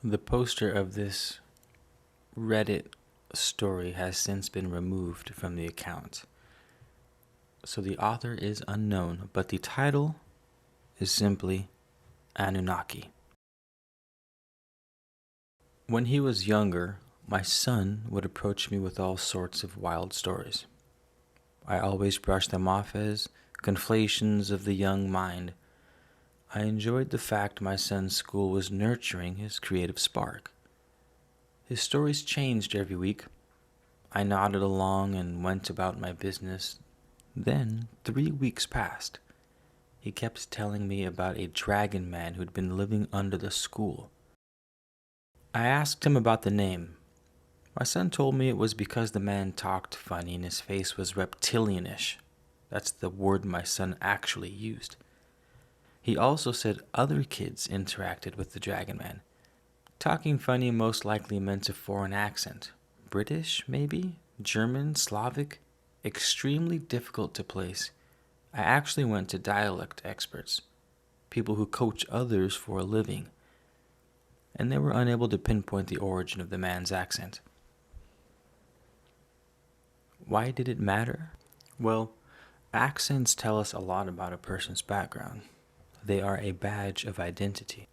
The poster of this Reddit story has since been removed from the account. So the author is unknown, but the title is simply Annunaki. When he was younger, my son would approach me with all sorts of wild stories. I always brushed them off as conflations of the young mind. I enjoyed the fact my son's school was nurturing his creative spark. His stories changed every week. I nodded along and went about my business. Then 3 weeks passed. He kept telling me about a dragon man who'd been living under the school. I asked him about the name. My son told me it was because the man talked funny and his face was reptilianish. That's the word my son actually used. He also said other kids interacted with the dragon man. Talking funny most likely meant a foreign accent. British, maybe? German? Slavic? Extremely difficult to place. I actually went to dialect experts, people who coach others for a living, and they were unable to pinpoint the origin of the man's accent. Why did it matter? Well, accents tell us a lot about a person's background. They are a badge of identity.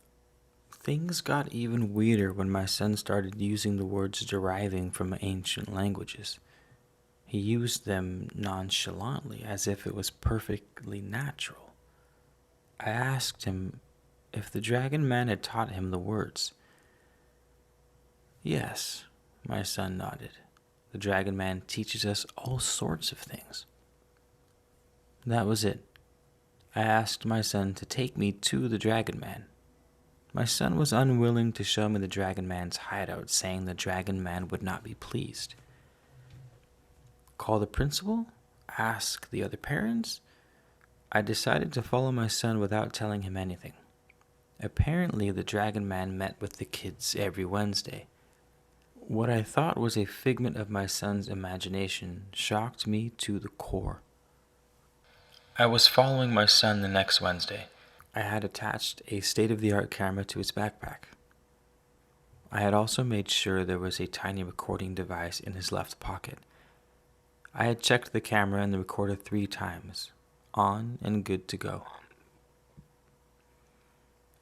Things got even weirder when my son started using the words deriving from ancient languages. He used them nonchalantly, as if it was perfectly natural. I asked him if the dragon man had taught him the words. Yes, my son nodded. The dragon man teaches us all sorts of things. That was it. I asked my son to take me to the dragon man. My son was unwilling to show me the dragon man's hideout, saying the dragon man would not be pleased. Call the principal? Ask the other parents? I decided to follow my son without telling him anything. Apparently, the dragon man met with the kids every Wednesday. What I thought was a figment of my son's imagination shocked me to the core. I was following my son the next Wednesday. I had attached a state-of-the-art camera to his backpack. I had also made sure there was a tiny recording device in his left pocket. I had checked the camera and the recorder 3 times, on and good to go.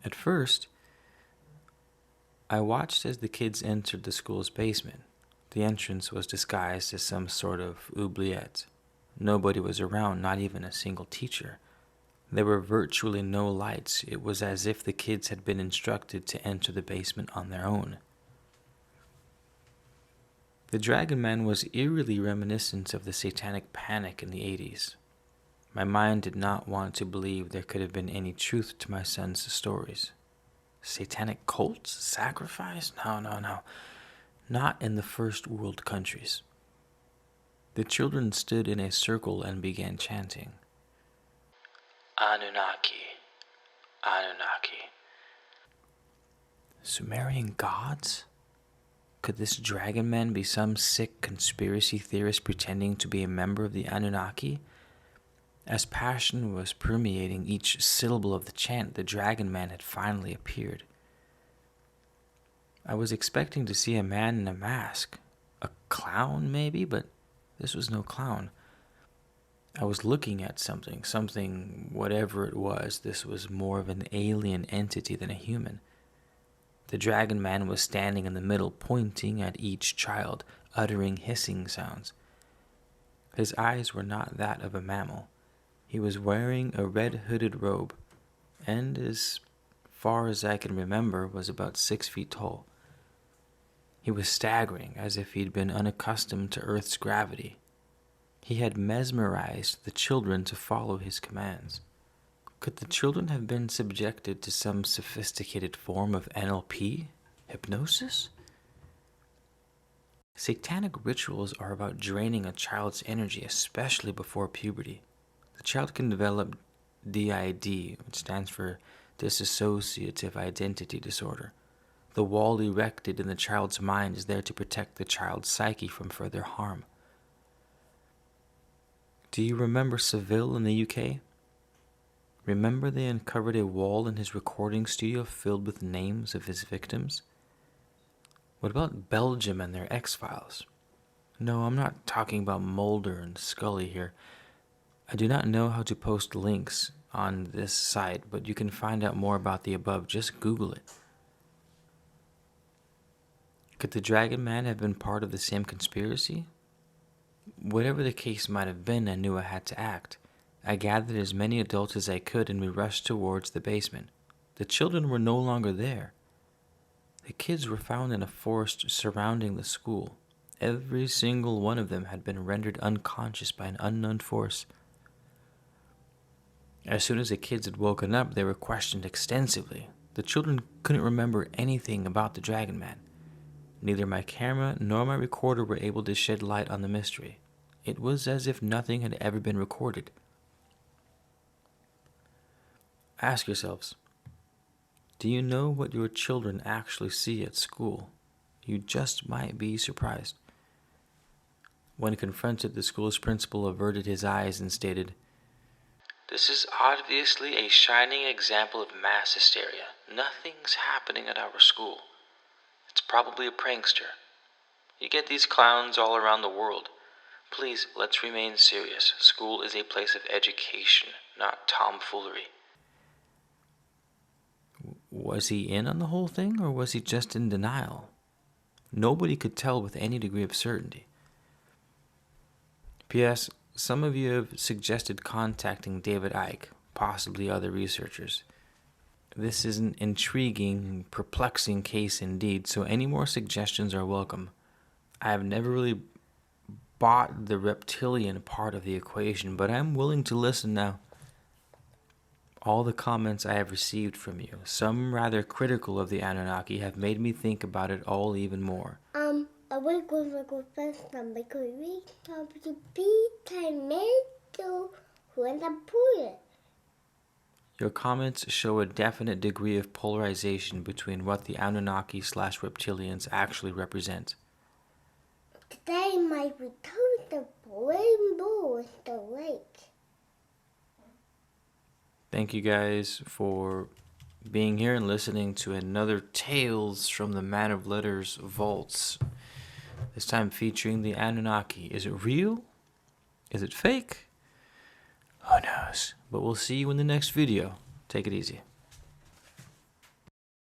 At first, I watched as the kids entered the school's basement. The entrance was disguised as some sort of oubliette. Nobody was around, not even a single teacher. There were virtually no lights. It was as if the kids had been instructed to enter the basement on their own. The Dragon Man was eerily reminiscent of the satanic panic in the 80s. My mind did not want to believe there could have been any truth to my son's stories. Satanic cults? Sacrifice? No. Not in the first world countries. The children stood in a circle and began chanting. Annunaki, Annunaki. Sumerian gods? Could this dragon man be some sick conspiracy theorist pretending to be a member of the Annunaki? As passion was permeating each syllable of the chant, the dragon man had finally appeared. I was expecting to see a man in a mask. A clown, maybe, but this was no clown. I was looking at something, whatever it was. This was more of an alien entity than a human. The dragon man was standing in the middle, pointing at each child, uttering hissing sounds. His eyes were not that of a mammal. He was wearing a red hooded robe, and as far as I can remember, was about 6 feet tall. He was staggering, as if he'd been unaccustomed to Earth's gravity. He had mesmerized the children to follow his commands. Could the children have been subjected to some sophisticated form of NLP? Hypnosis? Satanic rituals are about draining a child's energy, especially before puberty. The child can develop DID, which stands for Dissociative Identity Disorder. The wall erected in the child's mind is there to protect the child's psyche from further harm. Do you remember Seville in the UK? Remember they uncovered a wall in his recording studio filled with names of his victims? What about Belgium and their X-Files? No, I'm not talking about Mulder and Scully here. I do not know how to post links on this site, but you can find out more about the above. Just Google it. Could the Dragon Man have been part of the same conspiracy? Whatever the case might have been, I knew I had to act. I gathered as many adults as I could and we rushed towards the basement. The children were no longer there. The kids were found in a forest surrounding the school. Every single one of them had been rendered unconscious by an unknown force. As soon as the kids had woken up, they were questioned extensively. The children couldn't remember anything about the Dragon Man. Neither my camera nor my recorder were able to shed light on the mystery. It was as if nothing had ever been recorded. Ask yourselves, do you know what your children actually see at school? You just might be surprised. When confronted, the school's principal averted his eyes and stated, "This is obviously a shining example of mass hysteria. Nothing's happening at our school. It's probably a prankster. You get these clowns all around the world. Please, let's remain serious. School is a place of education, not tomfoolery." Was he in on the whole thing, or was he just in denial? Nobody could tell with any degree of certainty. P.S. Some of you have suggested contacting David Icke, possibly other researchers. This is an intriguing, perplexing case indeed, so any more suggestions are welcome. I have never really bought the reptilian part of the equation, but I'm willing to listen now. All the comments I have received from you, some rather critical of the Anunnaki, have made me think about it all even more. We're going to go first time because we have to be tomato who and the pool. Your comments show a definite degree of polarization between what the Anunnaki/reptilians actually represent. Today might be told the rainbow is the lake. Thank you guys for being here and listening to another Tales from the Man of Letters vaults. This time featuring the Anunnaki. Is it real? Is it fake? Who knows? But we'll see you in the next video. Take it easy.